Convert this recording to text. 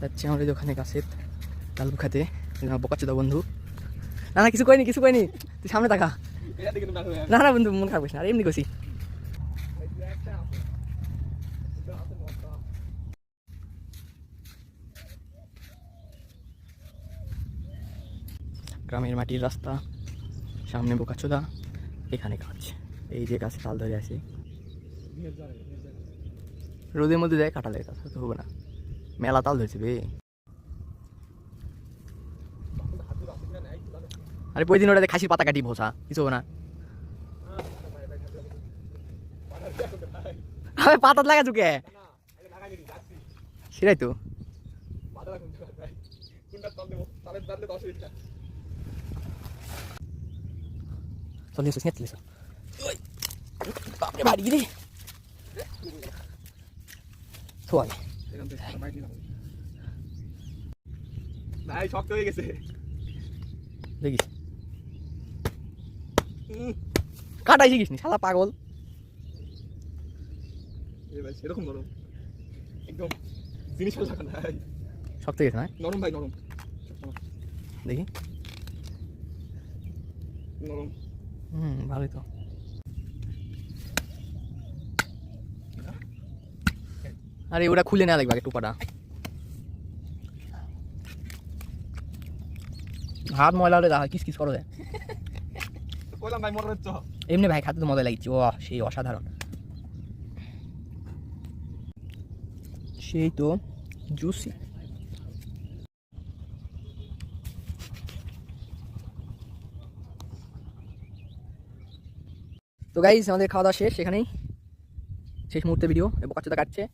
যাচ্ছি আমাদের দোকানে কাছে লালবু খাতে বোকাচোদা বন্ধু। না না কিছু কইনি তুই সামনে থাকা। না না বন্ধু মন খারাপ না, আর এমনি কইছি। গ্রামের মাটির রাস্তা, সামনে বোকাচোদা, এখানে গাছ, এই যে গাছে তাল ধরে আছে। রোদের মধ্যে দেয় কাটালে গাছ তো হবে না, মেলা তাল ধরেছে বে। আরে ওই দিন ওটাতে খাসির পাতা কাটি ভোসা কিছু হবে না। পাতা লাগা চুকে সেটাই তো। চলে এসো চলে এসো, বাপরে বাড়ি রে সোয়াই ভাই শক্ত হয়ে গেছে দেখিস, কাটাই শিখিস নি শালা পাগল। ভাই সেরকম নরম একদম জিনিস লাগা নাই, শক্ত গেছে না নরম ভাই নরম, দেখি। নরম ভালোই তো। আরে ওটা খুলে নেওয়া লাগবে আগে টুপাটা, হাত ময়লা হলে দেখা কিস কিস করো যায়। কইলাম ভাই মরে যাচ্ছে। এমনি ভাই খাতে তো মজা লাগছে, ও সেই অসাধারণ, সেই তো জুসি। তো গাইস আমাদের খাওয়া দাওয়া শেষ, এখানেই শেষ মুহূর্তে ভিডিও বোকাচোদা কাটছে।